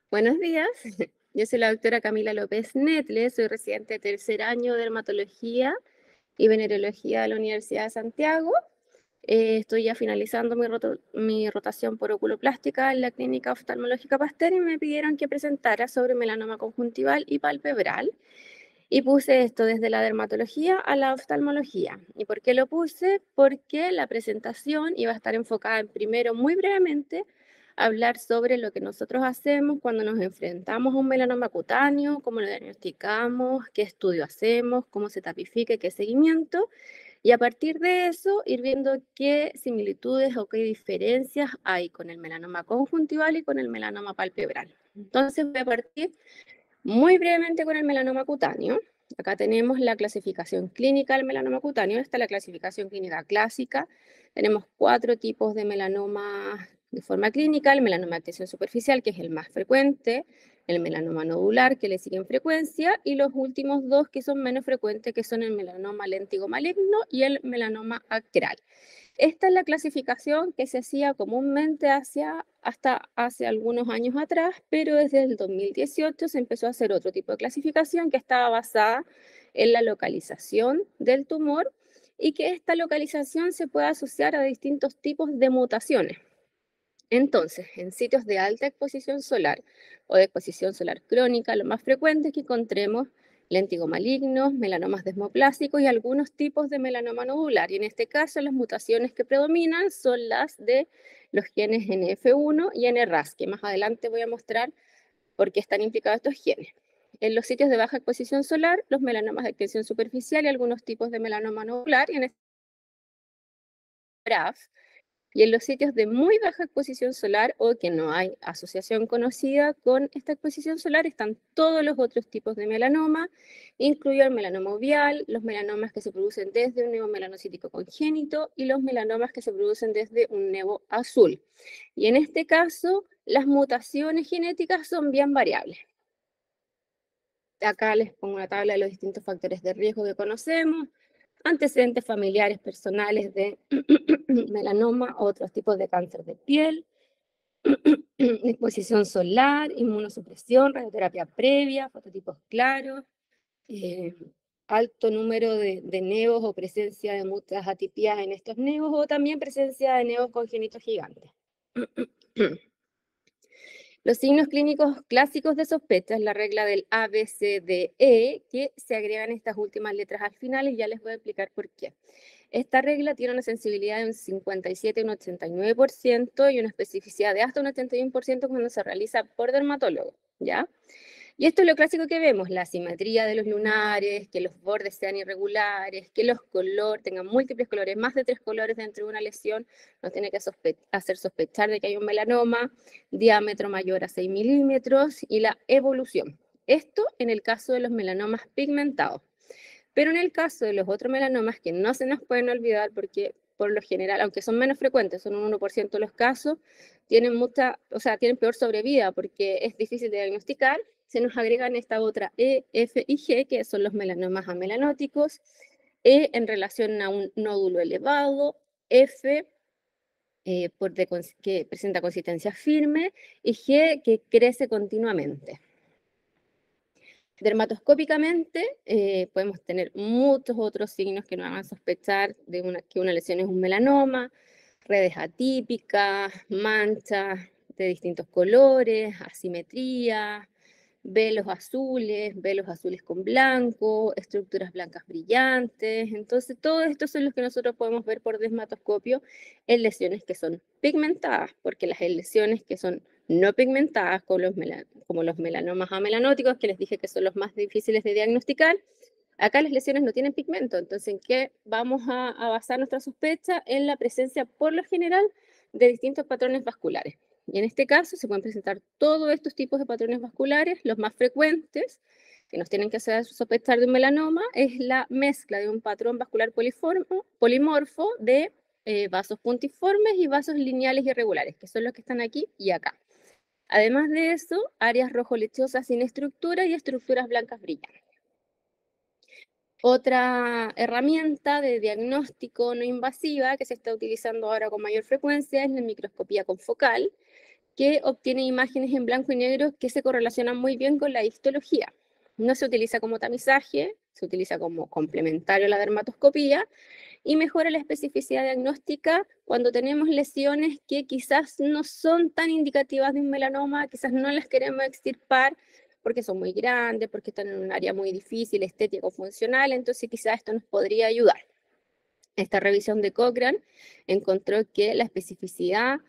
Buenos días, yo soy la doctora Camila López Netle, soy residente de tercer año de dermatología y venerología de la Universidad de Santiago. Estoy ya finalizando mi rotación por oculoplástica en la Clínica Oftalmológica Pasteur y me pidieron que presentara sobre melanoma conjuntival y palpebral. Y puse esto desde la dermatología a la oftalmología. ¿Y por qué lo puse? Porque la presentación iba a estar enfocada en, primero, muy brevemente, hablar sobre lo que nosotros hacemos cuando nos enfrentamos a un melanoma cutáneo, cómo lo diagnosticamos, qué estudio hacemos, cómo se tapifica, qué seguimiento. Y a partir de eso, ir viendo qué similitudes o qué diferencias hay con el melanoma conjuntival y con el melanoma palpebral. Entonces voy a partir muy brevemente con el melanoma cutáneo. Acá tenemos la clasificación clínica del melanoma cutáneo. Esta es la clasificación clínica clásica. Tenemos 4 tipos de melanoma de forma clínica. El melanoma de activación superficial, que es el más frecuente. El melanoma nodular, que le sigue en frecuencia. Y los últimos 2 que son menos frecuentes, que son el melanoma léntigo maligno y el melanoma acral. Esta es la clasificación que se hacía comúnmente hasta hace algunos años atrás, pero desde el 2018 se empezó a hacer otro tipo de clasificación que estaba basada en la localización del tumor y que esta localización se puede asociar a distintos tipos de mutaciones. Entonces, en sitios de alta exposición solar o de exposición solar crónica, lo más frecuente es que encontremos léntigo malignos, melanomas desmoplásicos y algunos tipos de melanoma nodular. Y en este caso, las mutaciones que predominan son las de los genes NF1 y NRAS, que más adelante voy a mostrar por qué están implicados estos genes. En los sitios de baja exposición solar, los melanomas de extensión superficial y algunos tipos de melanoma nodular, y en este graph y en los sitios de muy baja exposición solar o que no hay asociación conocida con esta exposición solar están todos los otros tipos de melanoma, incluido el melanoma uveal, los melanomas que se producen desde un neomelanocítico congénito y los melanomas que se producen desde un nevo azul. Y en este caso, las mutaciones genéticas son bien variables. Acá les pongo una tabla de los distintos factores de riesgo que conocemos, antecedentes familiares personales de melanoma, otros tipos de cáncer de piel, exposición solar, inmunosupresión, radioterapia previa, fototipos claros, eh, alto número de nevos o presencia de muchas atipias en estos nevos o también presencia de nevos congénitos gigantes. Los signos clínicos clásicos de sospecha es la regla del ABCDE, que se agregan estas últimas letras al final y ya les voy a explicar por qué. Esta regla tiene una sensibilidad de un 57 y un 89% y una especificidad de hasta un 81% cuando se realiza por dermatólogo, ¿ya? Y esto es lo clásico que vemos, la asimetría de los lunares, que los bordes sean irregulares, que los colores tengan múltiples colores, más de 3 colores dentro de una lesión, nos tiene que hacer sospechar de que hay un melanoma, diámetro mayor a 6 milímetros y la evolución. Esto en el caso de los melanomas pigmentados. Pero en el caso de los otros melanomas, que no se nos pueden olvidar porque por lo general, aunque son menos frecuentes, son un 1% de los casos, tienen tienen peor sobrevida porque es difícil de diagnosticar, se nos agregan esta otra E, F y G, que son los melanomas amelanóticos, E en relación a un nódulo elevado, F que presenta consistencia firme y G que crece continuamente. Dermatoscópicamente podemos tener muchos otros signos que nos hagan sospechar de que una lesión es un melanoma, redes atípicas, manchas de distintos colores, asimetría, velos azules con blanco, estructuras blancas brillantes. Entonces, todo esto son los que nosotros podemos ver por dermatoscopio en lesiones que son pigmentadas, porque las lesiones que son no pigmentadas, como los melanomas amelanóticos, que les dije que son los más difíciles de diagnosticar, acá las lesiones no tienen pigmento. Entonces, ¿en qué vamos a basar nuestra sospecha? En la presencia, por lo general, de distintos patrones vasculares. Y en este caso se pueden presentar todos estos tipos de patrones vasculares. Los más frecuentes que nos tienen que hacer sospechar de un melanoma es la mezcla de un patrón vascular polimorfo de vasos puntiformes y vasos lineales irregulares, que son los que están aquí y acá. Además de eso, áreas rojo lechosas sin estructura y estructuras blancas brillantes. Otra herramienta de diagnóstico no invasiva que se está utilizando ahora con mayor frecuencia es la microscopía confocal, que obtiene imágenes en blanco y negro que se correlacionan muy bien con la histología. No se utiliza como tamizaje, se utiliza como complementario a la dermatoscopía y mejora la especificidad diagnóstica cuando tenemos lesiones que quizás no son tan indicativas de un melanoma, quizás no las queremos extirpar porque son muy grandes, porque están en un área muy difícil, estético, funcional, entonces quizás esto nos podría ayudar. Esta revisión de Cochrane encontró que la especificidad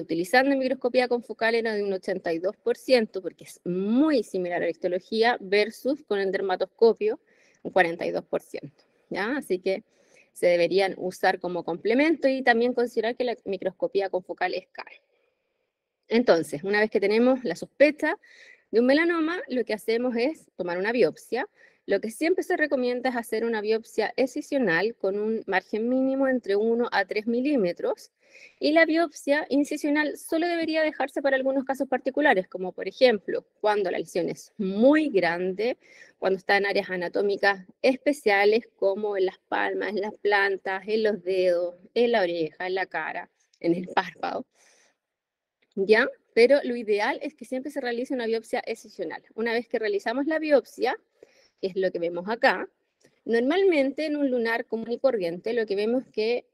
utilizando microscopía confocal era de un 82%, porque es muy similar a la histología, versus con el dermatoscopio, un 42%. ¿Ya? Así que se deberían usar como complemento y también considerar que la microscopía confocal es cara. Entonces, una vez que tenemos la sospecha de un melanoma, lo que hacemos es tomar una biopsia. Lo que siempre se recomienda es hacer una biopsia excisional con un margen mínimo entre 1 a 3 milímetros. Y la biopsia incisional solo debería dejarse para algunos casos particulares, como por ejemplo, cuando la lesión es muy grande, cuando está en áreas anatómicas especiales, como en las palmas, en las plantas, en los dedos, en la oreja, en la cara, en el párpado. ¿Ya? Pero lo ideal es que siempre se realice una biopsia excisional. Una vez que realizamos la biopsia, que es lo que vemos acá, normalmente en un lunar común y corriente lo que vemos es que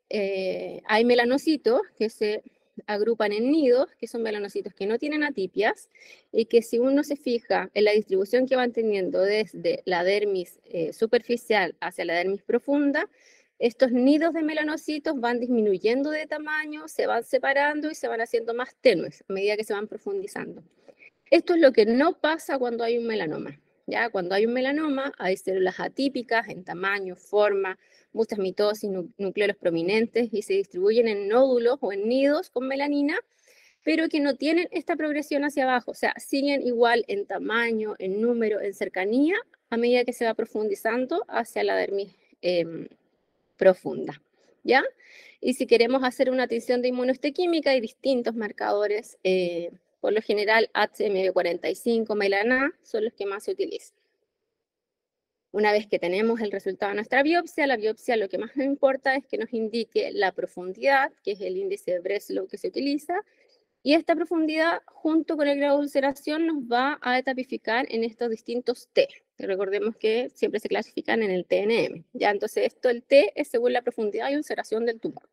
hay melanocitos que se agrupan en nidos, que son melanocitos que no tienen atipias, y que si uno se fija en la distribución que van teniendo desde la dermis superficial hacia la dermis profunda, estos nidos de melanocitos van disminuyendo de tamaño, se van separando y se van haciendo más tenues a medida que se van profundizando. Esto es lo que no pasa cuando hay un melanoma. ¿Ya? Cuando hay un melanoma, hay células atípicas en tamaño, forma, muchas mitosis, núcleos prominentes y se distribuyen en nódulos o en nidos con melanina, pero que no tienen esta progresión hacia abajo, o sea, siguen igual en tamaño, en número, en cercanía, a medida que se va profundizando hacia la dermis profunda, ¿ya? Y si queremos hacer una tinción de inmunohistoquímica, hay distintos marcadores, por lo general HMB45, melana, son los que más se utilizan. Una vez que tenemos el resultado de nuestra biopsia, la biopsia lo que más nos importa es que nos indique la profundidad, que es el índice de Breslow que se utiliza, y esta profundidad, junto con el grado de ulceración, nos va a etapificar en estos distintos T. Recordemos que siempre se clasifican en el TNM. ¿Ya? Entonces, el T es según la profundidad y ulceración del tumor.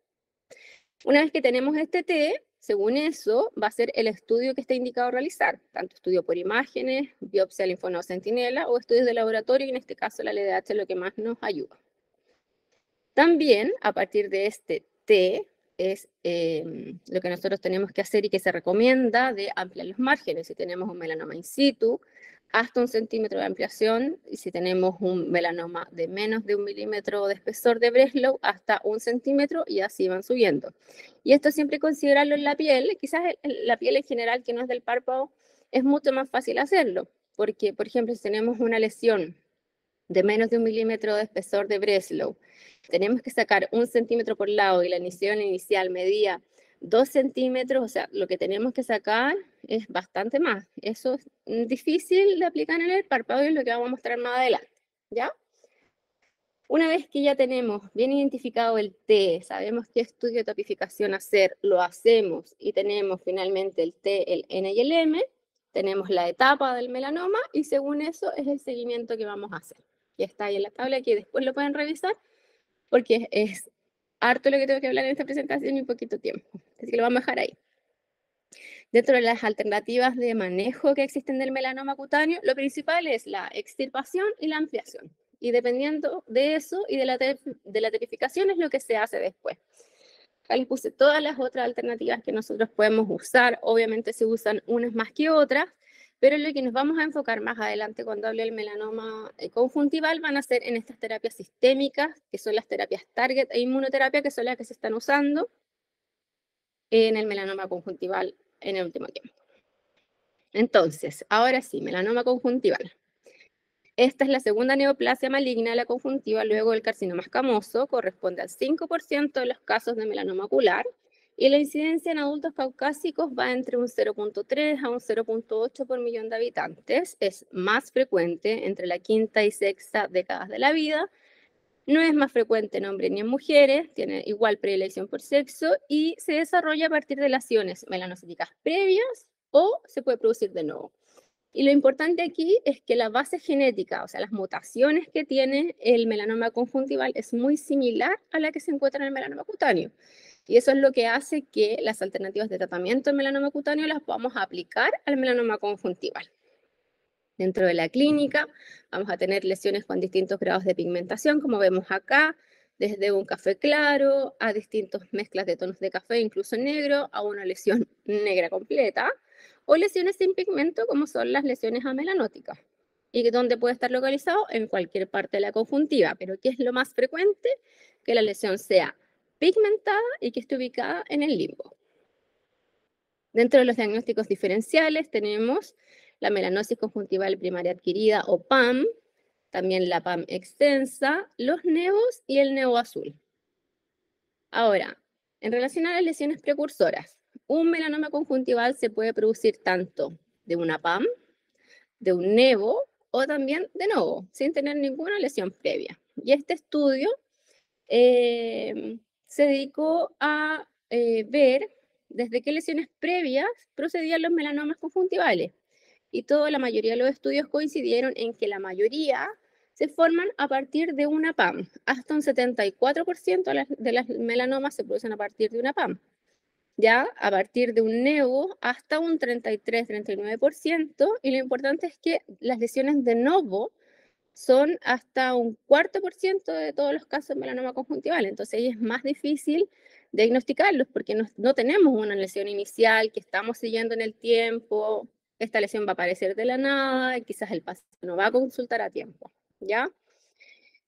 Una vez que tenemos este T, según eso, va a ser el estudio que está indicado realizar, tanto estudio por imágenes, biopsia linfonodo centinela o estudios de laboratorio, y en este caso la LDH es lo que más nos ayuda. También, a partir de este T, es lo que nosotros tenemos que hacer y que se recomienda de ampliar los márgenes. Si tenemos un melanoma in situ, hasta 1 centímetro de ampliación, y si tenemos un melanoma de menos de 1 milímetro de espesor de Breslow, hasta 1 centímetro, y así van subiendo. Y esto siempre considerarlo en la piel, quizás en la piel en general que no es del párpado, es mucho más fácil hacerlo, porque, por ejemplo, si tenemos una lesión de menos de 1 milímetro de espesor de Breslow, tenemos que sacar 1 centímetro por lado y la lesión inicial medía 2 centímetros, o sea, lo que tenemos que sacar es bastante más. Eso es difícil de aplicar en el párpado y es lo que vamos a mostrar más adelante, ¿ya? Una vez que ya tenemos bien identificado el T, sabemos qué estudio de topificación hacer, lo hacemos y tenemos finalmente el T, el N y el M, tenemos la etapa del melanoma y según eso es el seguimiento que vamos a hacer. Que está ahí en la tabla, que después lo pueden revisar, porque es harto lo que tengo que hablar en esta presentación y poquito tiempo. Así que lo vamos a dejar ahí. Dentro de las alternativas de manejo que existen del melanoma cutáneo, lo principal es la extirpación y la ampliación. Y dependiendo de eso y de la tipificación es lo que se hace después. Acá les puse todas las otras alternativas que nosotros podemos usar. Obviamente se usan unas más que otras, pero lo que nos vamos a enfocar más adelante cuando hable del melanoma conjuntival van a ser en estas terapias sistémicas, que son las terapias target e inmunoterapia, que son las que se están usando en el melanoma conjuntival en el último tiempo. Entonces, ahora sí, melanoma conjuntival. Esta es la segunda neoplasia maligna de la conjuntiva luego del carcinoma escamoso, corresponde al 5% de los casos de melanoma ocular, y la incidencia en adultos caucásicos va entre un 0.3 a un 0.8 por millón de habitantes. Es más frecuente entre la quinta y sexta décadas de la vida, No es más frecuente en hombres ni en mujeres, tiene igual predilección por sexo y se desarrolla a partir de lesiones melanocíticas previas o se puede producir de nuevo. Y lo importante aquí es que la base genética, o sea, las mutaciones que tiene el melanoma conjuntival es muy similar a la que se encuentra en el melanoma cutáneo. Y eso es lo que hace que las alternativas de tratamiento en melanoma cutáneo las podamos aplicar al melanoma conjuntival. Dentro de la clínica vamos a tener lesiones con distintos grados de pigmentación, como vemos acá, desde un café claro a distintas mezclas de tonos de café, incluso negro, a una lesión negra completa, o lesiones sin pigmento, como son las lesiones amelanóticas, y donde puede estar localizado en cualquier parte de la conjuntiva, pero ¿qué es lo más frecuente? Que la lesión sea pigmentada y que esté ubicada en el limbo. Dentro de los diagnósticos diferenciales tenemos la melanosis conjuntival primaria adquirida o PAM, también la PAM extensa, los nevos y el nevo azul. Ahora, en relación a las lesiones precursoras, un melanoma conjuntival se puede producir tanto de una PAM, de un nevo o también de novo, sin tener ninguna lesión previa. Y este estudio se dedicó a ver desde qué lesiones previas procedían los melanomas conjuntivales. Y la mayoría de los estudios coincidieron en que la mayoría se forman a partir de una PAM. Hasta un 74% de las melanomas se producen a partir de una PAM. Ya a partir de un nevo hasta un 33-39%. Y lo importante es que las lesiones de novo son hasta un 4% de todos los casos de melanoma conjuntival. Entonces ahí es más difícil diagnosticarlos porque no tenemos una lesión inicial que estamos siguiendo en el tiempo. Esta lesión va a aparecer de la nada y quizás el paciente no va a consultar a tiempo, ¿ya?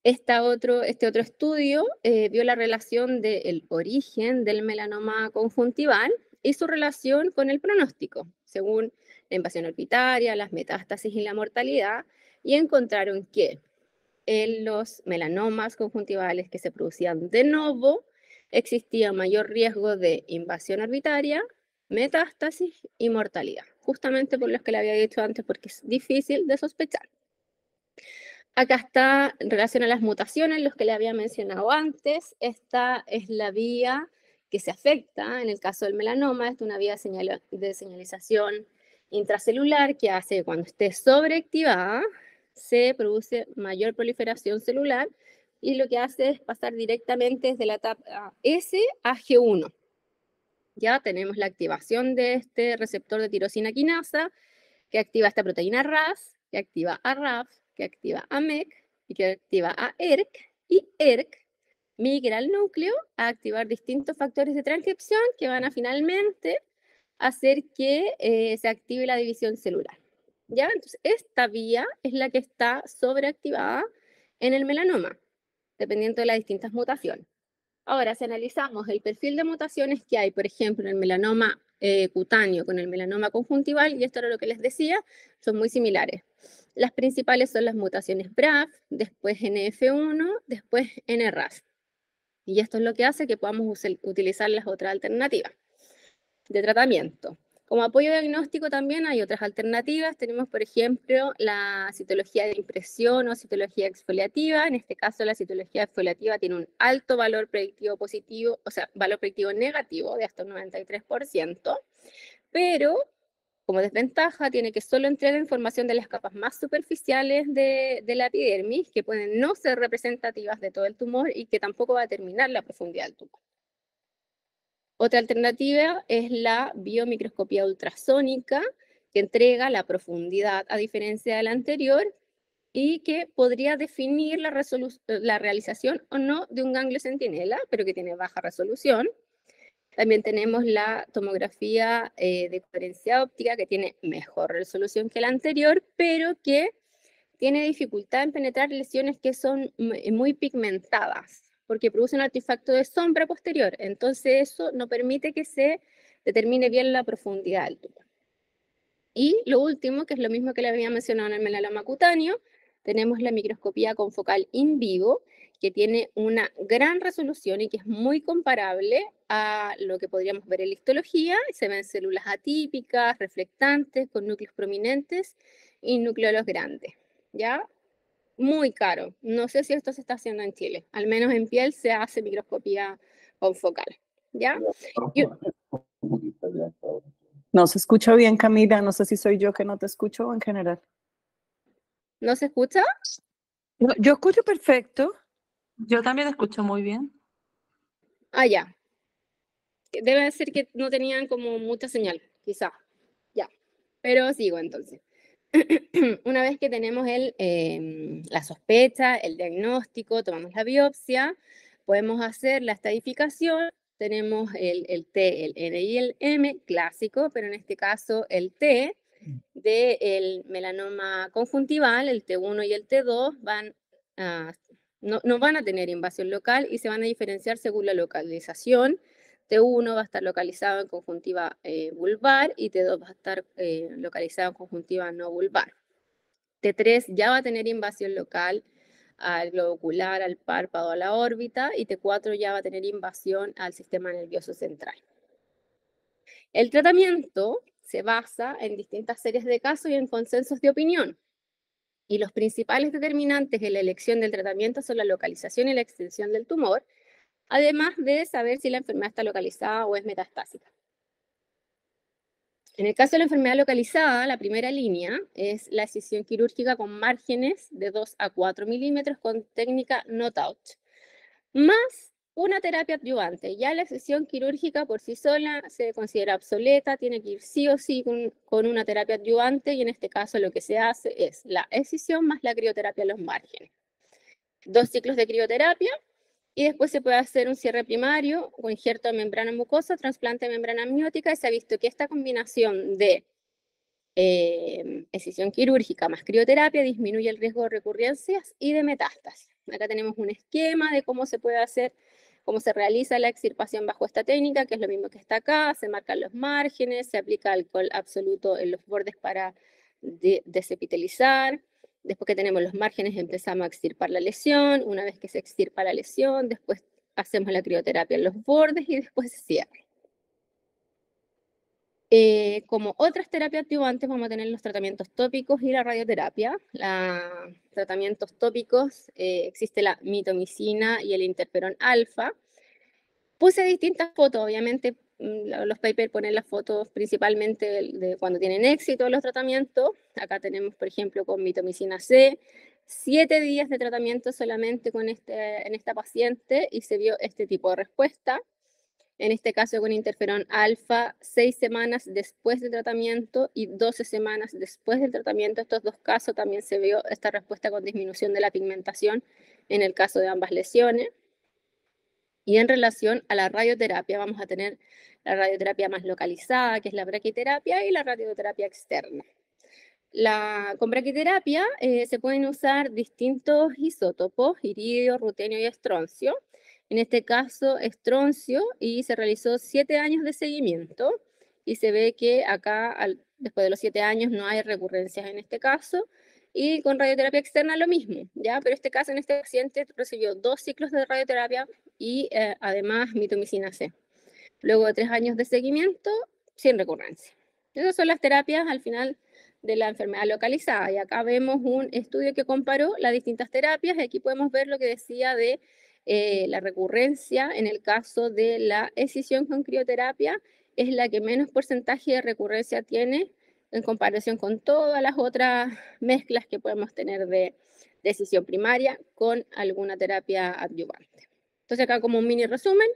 Este otro estudio vio la relación del origen del melanoma conjuntival y su relación con el pronóstico, según la invasión orbitaria, las metástasis y la mortalidad, y encontraron que en los melanomas conjuntivales que se producían de novo existía mayor riesgo de invasión orbitaria, metástasis y mortalidad, justamente por los que le había dicho antes, porque es difícil de sospechar. Acá está en relación a las mutaciones, los que le había mencionado antes. Esta es la vía que se afecta en el caso del melanoma. Es una vía de señalización intracelular que hace que cuando esté sobreactivada se produce mayor proliferación celular y lo que hace es pasar directamente desde la etapa S a G1. Ya tenemos la activación de este receptor de tirosina quinasa que activa esta proteína RAS, que activa a RAF, que activa a MEC y que activa a ERK, y ERK migra al núcleo a activar distintos factores de transcripción que van a finalmente hacer que se active la división celular. ¿Ya? Entonces, esta vía es la que está sobreactivada en el melanoma, dependiendo de las distintas mutaciones. Ahora, si analizamos el perfil de mutaciones que hay, por ejemplo, en el melanoma cutáneo con el melanoma conjuntival, y esto era lo que les decía, son muy similares. Las principales son las mutaciones BRAF, después NF1, después NRAS. Y esto es lo que hace que podamos utilizar las otras alternativas de tratamiento. Como apoyo diagnóstico también hay otras alternativas. Tenemos, por ejemplo, la citología de impresión o citología exfoliativa. En este caso, la citología exfoliativa tiene un alto valor predictivo positivo, o sea, valor predictivo negativo de hasta un 93%, pero como desventaja tiene que solo entregar información de las capas más superficiales de la epidermis, que pueden no ser representativas de todo el tumor y que tampoco va a determinar la profundidad del tumor. Otra alternativa es la biomicroscopía ultrasónica, que entrega la profundidad a diferencia de la anterior y que podría definir la realización o no de un ganglio centinela, pero que tiene baja resolución. También tenemos la tomografía de coherencia óptica, que tiene mejor resolución que la anterior, pero que tiene dificultad en penetrar lesiones que son muy pigmentadas, porque produce un artefacto de sombra posterior. Entonces eso no permite que se determine bien la profundidad del tumor. Y lo último, que es lo mismo que le había mencionado en el melanoma cutáneo, tenemos la microscopía confocal in vivo, que tiene una gran resolución y que es muy comparable a lo que podríamos ver en la histología. Se ven células atípicas, reflectantes, con núcleos prominentes y núcleos grandes, ¿ya? muy caro. No sé si esto se está haciendo en Chile. Al menos en piel se hace microscopía confocal, ¿ya? Y- No se escucha bien, Camila. No sé si soy yo que no te escucho o en general. ¿No se escucha? Yo escucho perfecto. Yo también escucho muy bien. Ah, ya. Debe ser que no tenían como mucha señal, quizá. Ya. Pero sigo entonces. Una vez que tenemos la sospecha, el diagnóstico, tomamos la biopsia, podemos hacer la estadificación. Tenemos el T, el N y el M clásico, pero en este caso el T del melanoma conjuntival, el T1 y el T2 no van a tener invasión local y se van a diferenciar según la localización. T1 va a estar localizado en conjuntiva vulvar y T2 va a estar localizado en conjuntiva no vulvar. T3 ya va a tener invasión local al globo ocular, al párpado, a la órbita, y T4 ya va a tener invasión al sistema nervioso central. El tratamiento se basa en distintas series de casos y en consensos de opinión. Y los principales determinantes en la elección del tratamiento son la localización y la extensión del tumor, además de saber si la enfermedad está localizada o es metastásica. En el caso de la enfermedad localizada, la primera línea es la excisión quirúrgica con márgenes de 2 a 4 milímetros con técnica no-touch, más una terapia adyuvante. Ya la excisión quirúrgica por sí sola se considera obsoleta, tiene que ir sí o sí con una terapia adyuvante, y en este caso lo que se hace es la excisión más la crioterapia en los márgenes. 2 ciclos de crioterapia, y después se puede hacer un cierre primario o injerto de membrana mucosa, trasplante de membrana amniótica, y se ha visto que esta combinación de excisión quirúrgica más crioterapia disminuye el riesgo de recurrencias y de metástasis. Acá tenemos un esquema de cómo se puede hacer, cómo se realiza la extirpación bajo esta técnica, que es lo mismo que está acá. Se marcan los márgenes, se aplica alcohol absoluto en los bordes para desepitelizar. Después que tenemos los márgenes, empezamos a extirpar la lesión. Una vez que se extirpa la lesión, después hacemos la crioterapia en los bordes y después se cierra. Como otras terapias adyuvantes, vamos a tener los tratamientos tópicos y la radioterapia. Tratamientos tópicos, existe la mitomicina y el interferón alfa. Puse distintas fotos, obviamente los papers ponen las fotos principalmente de cuando tienen éxito los tratamientos. Acá tenemos, por ejemplo, con mitomicina C, 7 días de tratamiento solamente en esta paciente y se vio este tipo de respuesta. En este caso con interferón alfa, 6 semanas después del tratamiento y 12 semanas después del tratamiento. Estos dos casos también se vio esta respuesta con disminución de la pigmentación en el caso de ambas lesiones. Y en relación a la radioterapia, vamos a tener la radioterapia más localizada, que es la braquiterapia, y la radioterapia externa. Con braquiterapia se pueden usar distintos isótopos, iridio, rutenio y estroncio. En este caso, estroncio, y se realizó 7 años de seguimiento, y se ve que acá, después de los 7 años, no hay recurrencias en este caso. Y con radioterapia externa lo mismo, ¿ya? Pero este caso, en este paciente, recibió 2 ciclos de radioterapia y además mitomicina C. Luego de 3 años de seguimiento, sin recurrencia. Esas son las terapias al final de la enfermedad localizada. Y acá vemos un estudio que comparó las distintas terapias. Aquí podemos ver lo que decía de la recurrencia. En el caso de la excisión con crioterapia, es la que menos porcentaje de recurrencia tiene en comparación con todas las otras mezclas que podemos tener de excisión primaria con alguna terapia adyuvante. Entonces acá, como un mini resumen,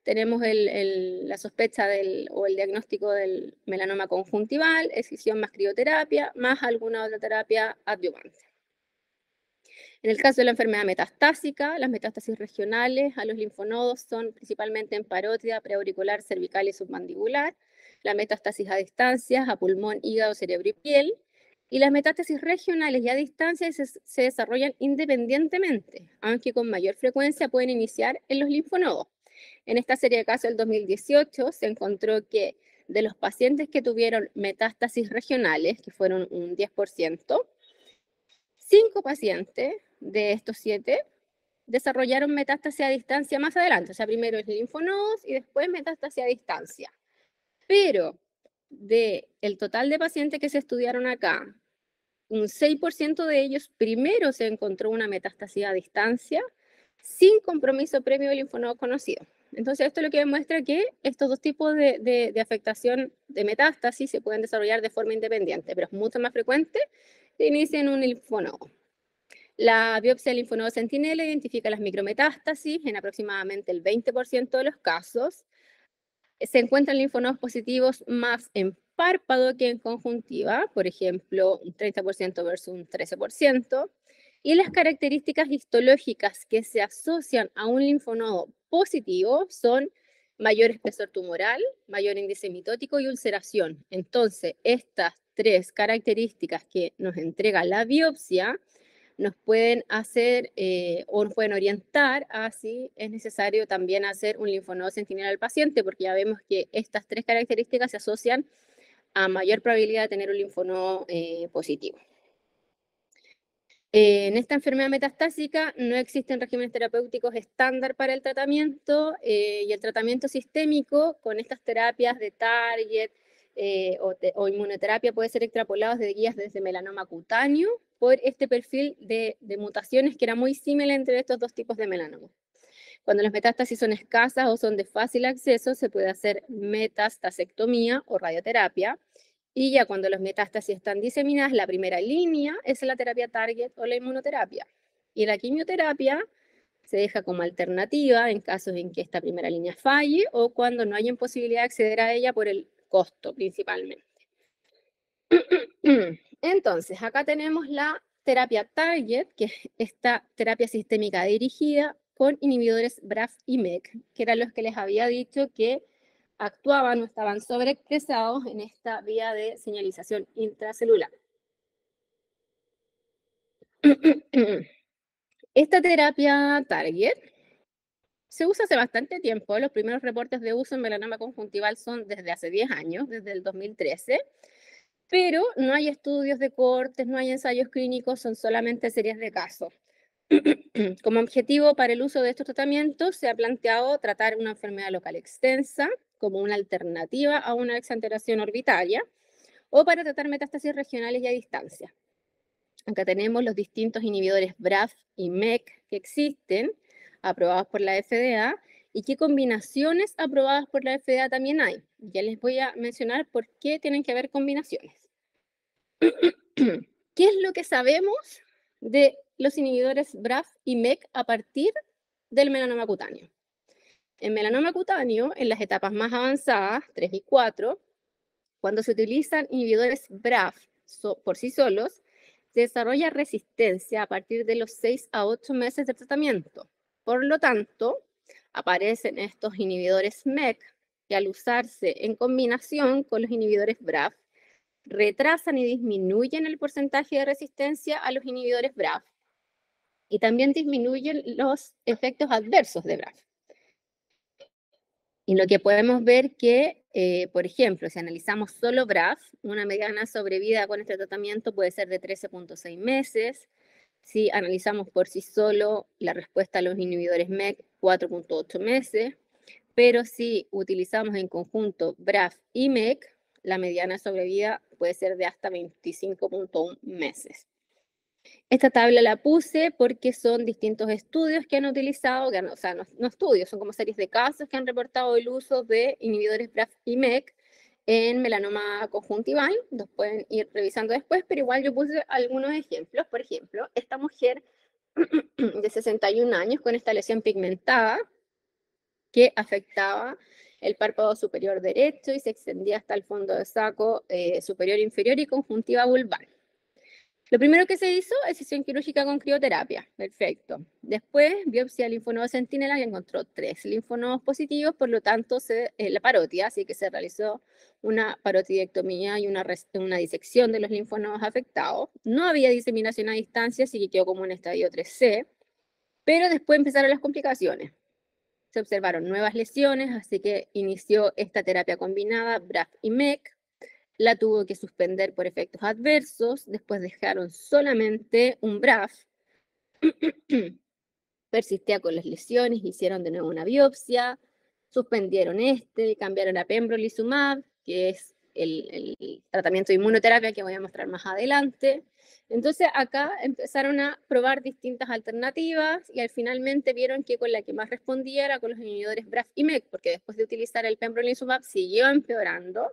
tenemos la sospecha o el diagnóstico del melanoma conjuntival, excisión más crioterapia, más alguna otra terapia adyuvante. En el caso de la enfermedad metastásica, las metástasis regionales a los linfonodos son principalmente en parótida, preauricular, cervical y submandibular. La metástasis a distancia, a pulmón, hígado, cerebro y piel. Y las metástasis regionales y a distancia se desarrollan independientemente, aunque con mayor frecuencia pueden iniciar en los linfonodos. En esta serie de casos del 2018 se encontró que de los pacientes que tuvieron metástasis regionales, que fueron un 10%, 5 pacientes de estos 7 desarrollaron metástasis a distancia más adelante. O sea, primero es linfonodos y después metástasis a distancia. Pero del total de pacientes que se estudiaron acá, un 6% de ellos primero se encontró una metástasis a distancia sin compromiso previo del linfonodo conocido. Entonces, esto es lo que demuestra que estos dos tipos de afectación de metástasis se pueden desarrollar de forma independiente, pero es mucho más frecuente que inicie en un linfonodo. La biopsia del linfonodo centinela identifica las micrometástasis en aproximadamente el 20% de los casos. Se encuentran linfonodos positivos más en párpado que en conjuntiva, por ejemplo, un 30% versus un 13%. Y las características histológicas que se asocian a un linfonodo positivo son mayor espesor tumoral, mayor índice mitótico y ulceración. Entonces, estas tres características que nos entrega la biopsia nos pueden hacer o nos pueden orientar a si es necesario también hacer un linfonodo centinela al paciente, porque ya vemos que estas tres características se asocian a mayor probabilidad de tener un linfonodo positivo. En esta enfermedad metastásica no existen regímenes terapéuticos estándar para el tratamiento y el tratamiento sistémico con estas terapias de target o inmunoterapia puede ser extrapolado de guías desde melanoma cutáneo por este perfil de mutaciones que era muy similar entre estos dos tipos de melanoma. Cuando las metástasis son escasas o son de fácil acceso, se puede hacer metastasectomía o radioterapia. Y ya cuando las metástasis están diseminadas, la primera línea es la terapia target o la inmunoterapia. Y la quimioterapia se deja como alternativa en casos en que esta primera línea falle o cuando no hay posibilidad de acceder a ella por el costo principalmente. Entonces, acá tenemos la terapia target, que es esta terapia sistémica dirigida con inhibidores BRAF y MEK, que eran los que les había dicho que actuaban o estaban sobreexpresados en esta vía de señalización intracelular. Esta terapia target se usa hace bastante tiempo. Los primeros reportes de uso en melanoma conjuntival son desde hace 10 años, desde el 2013, pero no hay estudios de cortes, no hay ensayos clínicos, son solamente series de casos. Como objetivo para el uso de estos tratamientos se ha planteado tratar una enfermedad local extensa como una alternativa a una exanteración orbitaria o para tratar metástasis regionales y a distancia. Acá tenemos los distintos inhibidores BRAF y MEK que existen, aprobados por la FDA, y qué combinaciones aprobadas por la FDA también hay. Ya les voy a mencionar por qué tienen que haber combinaciones. ¿Qué es lo que sabemos de los inhibidores BRAF y MEK a partir del melanoma cutáneo? En melanoma cutáneo, en las etapas más avanzadas, 3 y 4, cuando se utilizan inhibidores BRAF por sí solos, se desarrolla resistencia a partir de los 6 a 8 meses de tratamiento. Por lo tanto, aparecen estos inhibidores MEK que al usarse en combinación con los inhibidores BRAF, retrasan y disminuyen el porcentaje de resistencia a los inhibidores BRAF y también disminuyen los efectos adversos de BRAF. Y lo que podemos ver que, por ejemplo, si analizamos solo BRAF, una mediana sobrevida con este tratamiento puede ser de 13.6 meses. Si analizamos por sí solo la respuesta a los inhibidores MEK, 4.8 meses. Pero si utilizamos en conjunto BRAF y MEK, la mediana sobrevida puede ser de hasta 25.1 meses. Esta tabla la puse porque son distintos estudios que han utilizado, o sea, no estudios, son como series de casos que han reportado el uso de inhibidores BRAF y MEK en melanoma conjuntival. Los pueden ir revisando después, pero igual yo puse algunos ejemplos. Por ejemplo, esta mujer de 61 años con esta lesión pigmentada que afectaba el párpado superior derecho y se extendía hasta el fondo del saco superior, inferior y conjuntiva vulvar. Lo primero que se hizo es sesión quirúrgica con crioterapia. Perfecto. Después, biopsia de linfonodo centinela que encontró 3 linfonodos positivos, por lo tanto, la parotia, así que se realizó una parotidectomía y una disección de los linfonodos afectados. No había diseminación a distancia, así que quedó como un estadio 3C, pero después empezaron las complicaciones. Se observaron nuevas lesiones, así que inició esta terapia combinada, BRAF y MEK. La tuvo que suspender por efectos adversos, después dejaron solamente un BRAF, persistía con las lesiones, hicieron de nuevo una biopsia, suspendieron cambiaron a pembrolizumab, que es el tratamiento de inmunoterapia que voy a mostrar más adelante. Entonces acá empezaron a probar distintas alternativas y finalmente vieron que con la que más respondía era con los inhibidores BRAF y MEK, porque después de utilizar el pembrolizumab siguió empeorando.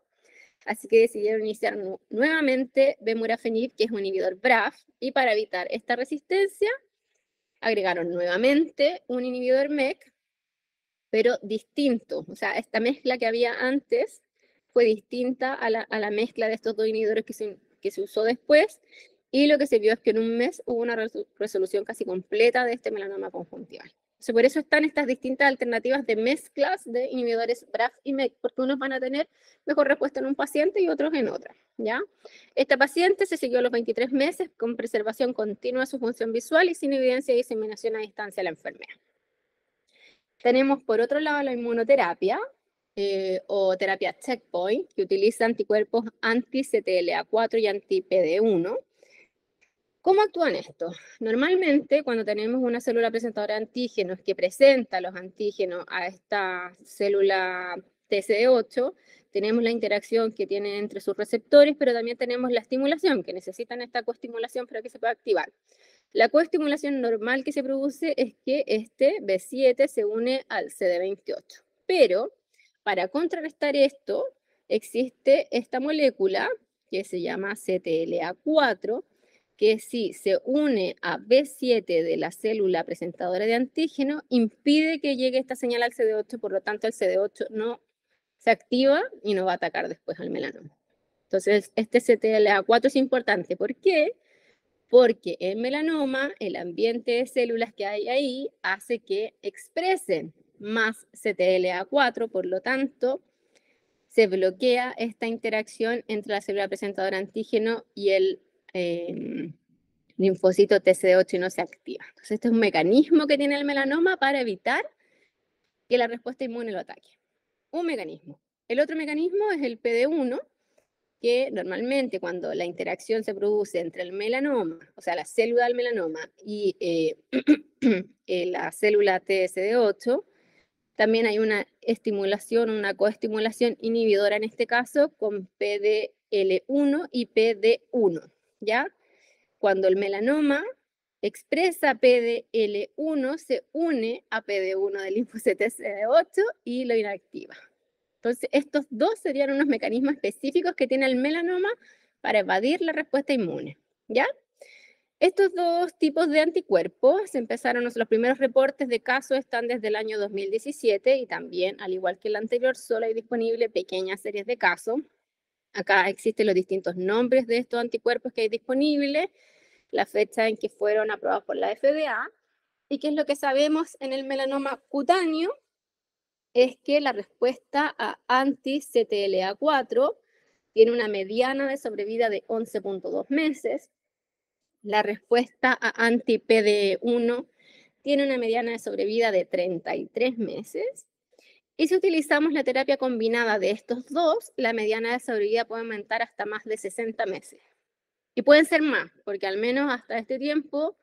Así que decidieron iniciar nuevamente vemurafenib, que es un inhibidor BRAF, y para evitar esta resistencia agregaron nuevamente un inhibidor MEK, pero distinto. O sea, esta mezcla que había antes fue distinta a la mezcla de estos dos inhibidores que se usó después, y lo que se vio es que en un mes hubo una resolución casi completa de este melanoma conjuntival. Entonces, por eso están estas distintas alternativas de mezclas de inhibidores BRAF y MEK, porque unos van a tener mejor respuesta en un paciente y otros en otra, ¿ya? Esta paciente se siguió a los 23 meses con preservación continua de su función visual y sin evidencia de diseminación a distancia de la enfermedad. Tenemos por otro lado la inmunoterapia o terapia checkpoint, que utiliza anticuerpos anti-CTLA4 y anti-PD1. ¿Cómo actúan estos? Normalmente, cuando tenemos una célula presentadora de antígenos que presenta los antígenos a esta célula TCD8, tenemos la interacción que tiene entre sus receptores, pero también tenemos la estimulación, que necesitan esta coestimulación para que se pueda activar. La coestimulación normal que se produce es que este B7 se une al CD28. Pero, para contrarrestar esto, existe esta molécula que se llama CTLA4, que si se une a B7 de la célula presentadora de antígeno, impide que llegue esta señal al CD8, por lo tanto el CD8 no se activa y no va a atacar después al melanoma. Entonces, este CTLA4 es importante. ¿Por qué? Porque en melanoma, el ambiente de células que hay ahí hace que expresen más CTLA4, por lo tanto, se bloquea esta interacción entre la célula presentadora antígeno y el linfocito TCD8 y no se activa. Entonces, este es un mecanismo que tiene el melanoma para evitar que la respuesta inmune lo ataque. Un mecanismo. El otro mecanismo es el PD1, que normalmente cuando la interacción se produce entre el melanoma, o sea, la célula del melanoma y la célula TSD8, también hay una estimulación, una coestimulación inhibidora en este caso con PDL1 y PD1, ¿ya? Cuando el melanoma expresa PDL1, se une a PD1 del linfocito TSD8 y lo inactiva. Entonces, estos dos serían unos mecanismos específicos que tiene el melanoma para evadir la respuesta inmune, ¿ya? Estos dos tipos de anticuerpos empezaron, los primeros reportes de casos están desde el año 2017 y también, al igual que el anterior, solo hay disponible pequeñas series de casos. Acá existen los distintos nombres de estos anticuerpos que hay disponibles, la fecha en que fueron aprobados por la FDA, y qué es lo que sabemos en el melanoma cutáneo, es que la respuesta a anti-CTLA4 tiene una mediana de sobrevida de 11.2 meses. La respuesta a anti-PD1 tiene una mediana de sobrevida de 33 meses. Y si utilizamos la terapia combinada de estos dos, la mediana de sobrevida puede aumentar hasta más de 60 meses. Y pueden ser más, porque al menos hasta este tiempo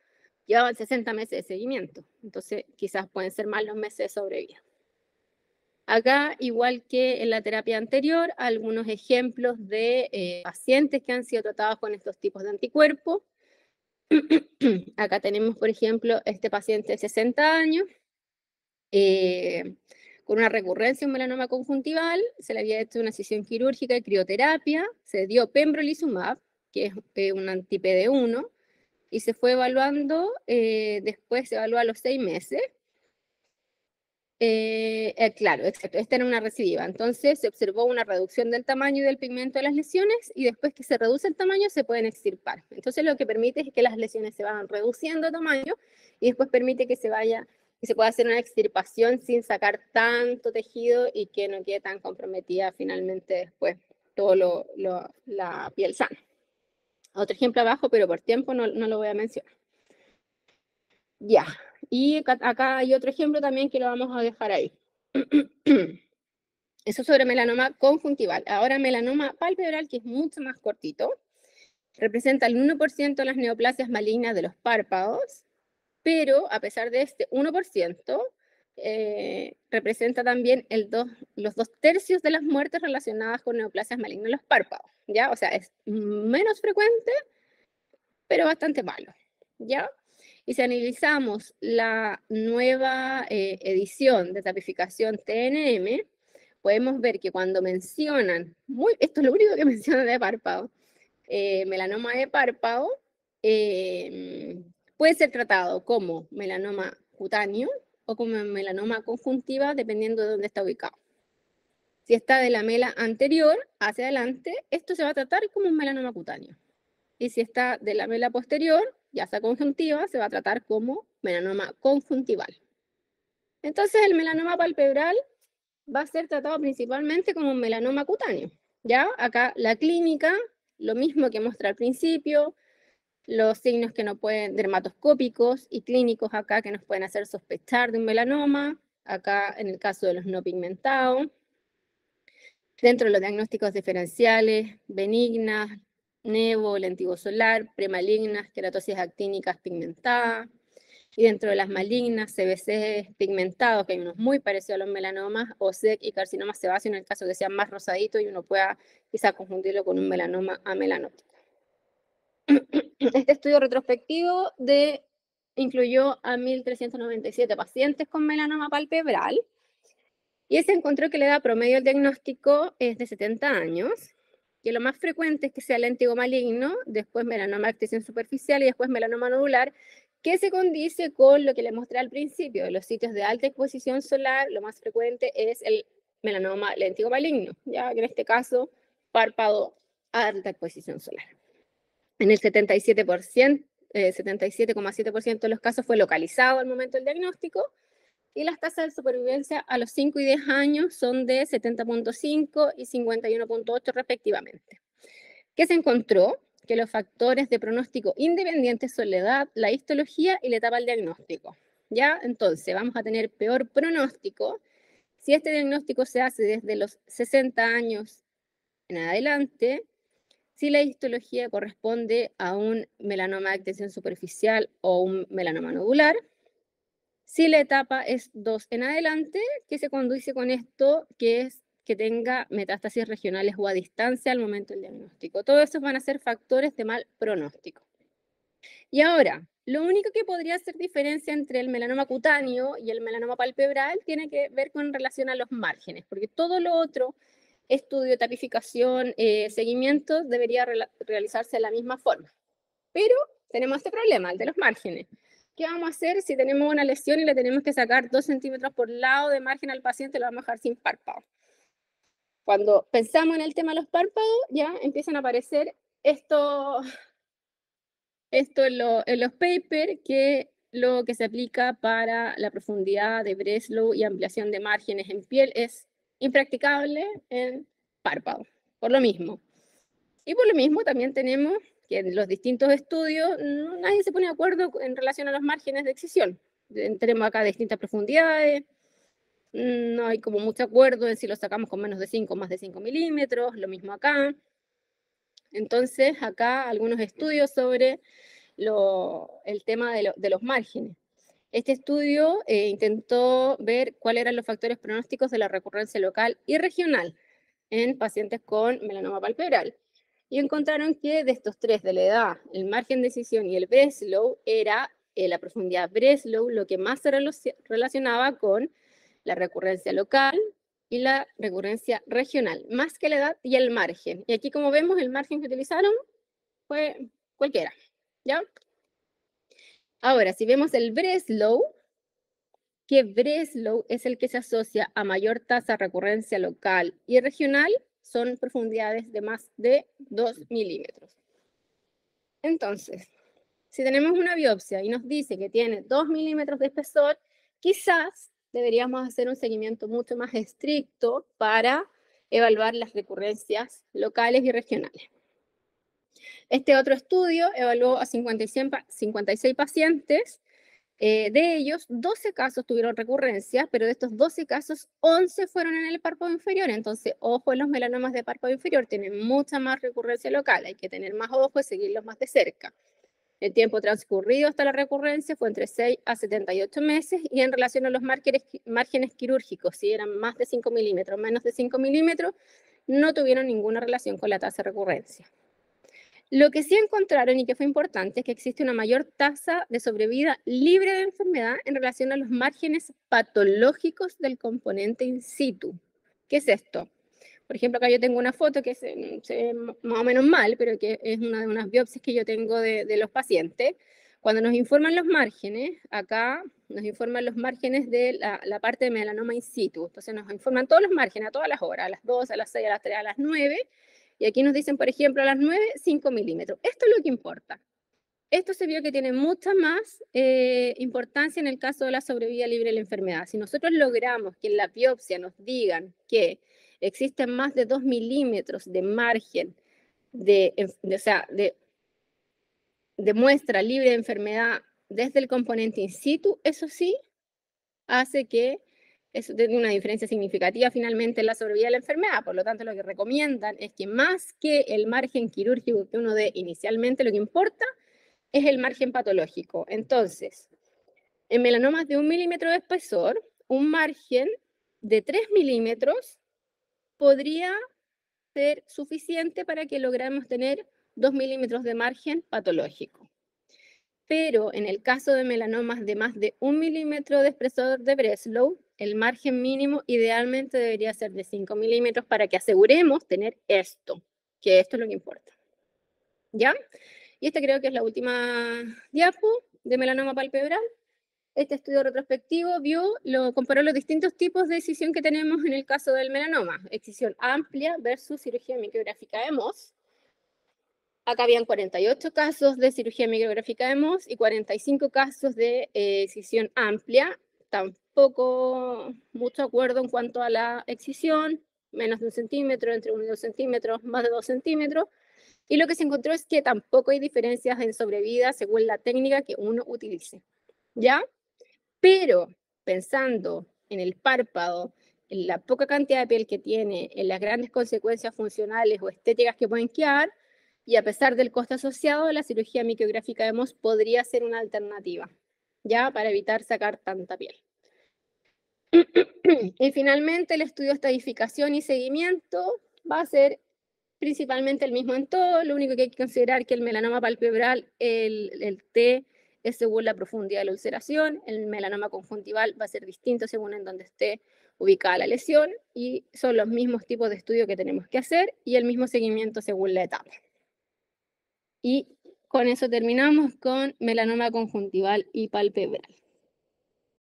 llevaban 60 meses de seguimiento. Entonces, quizás pueden ser más los meses de sobrevida. Acá, igual que en la terapia anterior, algunos ejemplos de pacientes que han sido tratados con estos tipos de anticuerpos. Acá tenemos, por ejemplo, este paciente de 60 años, con una recurrencia de un melanoma conjuntival, se le había hecho una incisión quirúrgica y crioterapia, se dio pembrolizumab, que es un anti-PD1, y se fue evaluando, después se evaluó a los 6 meses. Claro, exacto, esta era una recidiva. Entonces se observó una reducción del tamaño y del pigmento de las lesiones y después que se reduce el tamaño se pueden extirpar. Entonces lo que permite es que las lesiones se vayan reduciendo de tamaño y después permite que se pueda hacer una extirpación sin sacar tanto tejido y que no quede tan comprometida finalmente después todo la piel sana. Otro ejemplo abajo, pero por tiempo no lo voy a mencionar. Ya. Y acá hay otro ejemplo también que lo vamos a dejar ahí. Eso sobre melanoma conjuntival. Ahora melanoma palpebral, que es mucho más cortito, representa el 1% de las neoplasias malignas de los párpados, pero a pesar de este 1%, representa también los 2/3 de las muertes relacionadas con neoplasias malignas en los párpados, ¿ya? O sea, es menos frecuente, pero bastante malo, ¿ya? Y si analizamos la nueva edición de tapificación TNM, podemos ver que cuando mencionan, esto es lo único que mencionan de párpado, melanoma de párpado, puede ser tratado como melanoma cutáneo o como melanoma conjuntiva, dependiendo de dónde está ubicado. Si está de la mela anterior hacia adelante, esto se va a tratar como un melanoma cutáneo. Y si está de la mela posterior, ya sea conjuntiva, se va a tratar como melanoma conjuntival. Entonces, el melanoma palpebral va a ser tratado principalmente como un melanoma cutáneo. ¿Ya? Acá la clínica, lo mismo que mostré al principio, los signos que no pueden, dermatoscópicos y clínicos acá que nos pueden hacer sospechar de un melanoma, acá en el caso de los no pigmentados. Dentro de los diagnósticos diferenciales, benignas, nevo, lentigo solar, premalignas, queratosis actínicas pigmentadas, y dentro de las malignas, CBC pigmentados, que hay unos muy parecidos a los melanomas, OSEC y carcinoma sebáceo, en el caso que sean más rosaditos y uno pueda quizá confundirlo con un melanoma amelanótico. Este estudio retrospectivo incluyó a 1.397 pacientes con melanoma palpebral, y se encontró que la edad promedio del diagnóstico es de 70 años, que lo más frecuente es que sea léntigo maligno, después melanoma de extensión superficial y después melanoma nodular, que se condice con lo que les mostré al principio. De los sitios de alta exposición solar, lo más frecuente es el melanoma léntigo maligno, ya que en este caso, párpado a alta exposición solar. En el 77,7% de los casos fue localizado al momento del diagnóstico, y las tasas de supervivencia a los 5 y 10 años son de 70,5 y 51,8 respectivamente. ¿Qué se encontró? Que los factores de pronóstico independientes son la edad, la histología y la etapa del diagnóstico. ¿Ya? Entonces, vamos a tener peor pronóstico si este diagnóstico se hace desde los 60 años en adelante, si la histología corresponde a un melanoma de extensión superficial o un melanoma nodular, si la etapa es 2 en adelante, que se conduce con esto, que es que tenga metástasis regionales o a distancia al momento del diagnóstico. Todos esos van a ser factores de mal pronóstico. Y ahora, lo único que podría hacer diferencia entre el melanoma cutáneo y el melanoma palpebral tiene que ver con relación a los márgenes, porque todo lo otro, estudio, tapificación, seguimiento, debería realizarse de la misma forma. Pero tenemos este problema, el de los márgenes. ¿Qué vamos a hacer si tenemos una lesión y le tenemos que sacar 2 centímetros por lado de margen al paciente? Lo vamos a dejar sin párpado. Cuando pensamos en el tema de los párpados, ya empiezan a aparecer esto en los papers, que lo que se aplica para la profundidad de Breslow y ampliación de márgenes en piel es impracticable en párpado, por lo mismo. Y por lo mismo también tenemos que en los distintos estudios nadie se pone de acuerdo en relación a los márgenes de excisión. Tenemos acá distintas profundidades, no hay como mucho acuerdo en si lo sacamos con menos de 5 o más de 5 milímetros, lo mismo acá. Entonces acá algunos estudios sobre el tema de los márgenes. Este estudio intentó ver cuáles eran los factores pronósticos de la recurrencia local y regional en pacientes con melanoma palpebral. Y encontraron que de estos tres, de la edad, el margen de decisión y el Breslow, era la profundidad Breslow lo que más se relacionaba con la recurrencia local y la recurrencia regional, más que la edad y el margen. Y aquí, como vemos, el margen que utilizaron fue cualquiera, ¿ya? Ahora, si vemos el Breslow, que Breslow es el que se asocia a mayor tasa de recurrencia local y regional, son profundidades de más de 2 milímetros. Entonces, si tenemos una biopsia y nos dice que tiene 2 milímetros de espesor, quizás deberíamos hacer un seguimiento mucho más estricto para evaluar las recurrencias locales y regionales. Este otro estudio evaluó a 56 pacientes. De ellos, 12 casos tuvieron recurrencias, pero de estos 12 casos, 11 fueron en el párpado inferior. Entonces, ojo, en los melanomas de párpado inferior tienen mucha más recurrencia local, hay que tener más ojo y seguirlos más de cerca. El tiempo transcurrido hasta la recurrencia fue entre 6 a 78 meses y en relación a los márgenes quirúrgicos, si eran más de 5 milímetros, menos de 5 milímetros, no tuvieron ninguna relación con la tasa de recurrencia. Lo que sí encontraron y que fue importante es que existe una mayor tasa de sobrevida libre de enfermedad en relación a los márgenes patológicos del componente in situ. ¿Qué es esto? Por ejemplo, acá yo tengo una foto que se ve más o menos mal, pero que es una de unas biopsias que yo tengo de los pacientes. Cuando nos informan los márgenes, acá nos informan los márgenes de la parte de melanoma in situ. Entonces nos informan todos los márgenes a todas las horas, a las 2, a las 6, a las 3, a las 9. Y aquí nos dicen, por ejemplo, a las 9, 5 milímetros. Esto es lo que importa. Esto se vio que tiene mucha más importancia en el caso de la sobrevida libre de la enfermedad. Si nosotros logramos que en la biopsia nos digan que existen más de 2 milímetros de margen de muestra libre de enfermedad desde el componente in situ, eso sí hace que eso tenga una diferencia significativa finalmente en la sobrevida de la enfermedad. Por lo tanto, lo que recomiendan es que más que el margen quirúrgico que uno dé inicialmente, lo que importa es el margen patológico. Entonces, en melanomas de 1 milímetro de espesor, un margen de 3 milímetros podría ser suficiente para que logremos tener 2 milímetros de margen patológico. Pero en el caso de melanomas de más de 1 milímetro de espesor de Breslow, el margen mínimo idealmente debería ser de 5 milímetros para que aseguremos tener esto, que esto es lo que importa. ¿Ya? Y esta creo que es la última diapo de melanoma palpebral. Este estudio retrospectivo comparó los distintos tipos de excisión que tenemos en el caso del melanoma. Excisión amplia versus cirugía micrográfica de Mohs. Acá habían 48 casos de cirugía micrográfica de Mohs y 45 casos de excisión amplia. Tampoco mucho acuerdo en cuanto a la excisión, menos de 1 centímetro, entre 1 y 2 centímetros, más de 2 centímetros. Y lo que se encontró es que tampoco hay diferencias en sobrevida según la técnica que uno utilice. ¿Ya? Pero pensando en el párpado, en la poca cantidad de piel que tiene, en las grandes consecuencias funcionales o estéticas que pueden quedar, y a pesar del costo asociado, la cirugía micrográfica de Mohs podría ser una alternativa, ya para evitar sacar tanta piel. Y finalmente el estudio de estadificación y seguimiento va a ser principalmente el mismo en todo. Lo único que hay que considerar es que el melanoma palpebral, el T es según la profundidad de la ulceración, el melanoma conjuntival va a ser distinto según en donde esté ubicada la lesión, y son los mismos tipos de estudio que tenemos que hacer y el mismo seguimiento según la etapa. Y con eso terminamos con melanoma conjuntival y palpebral.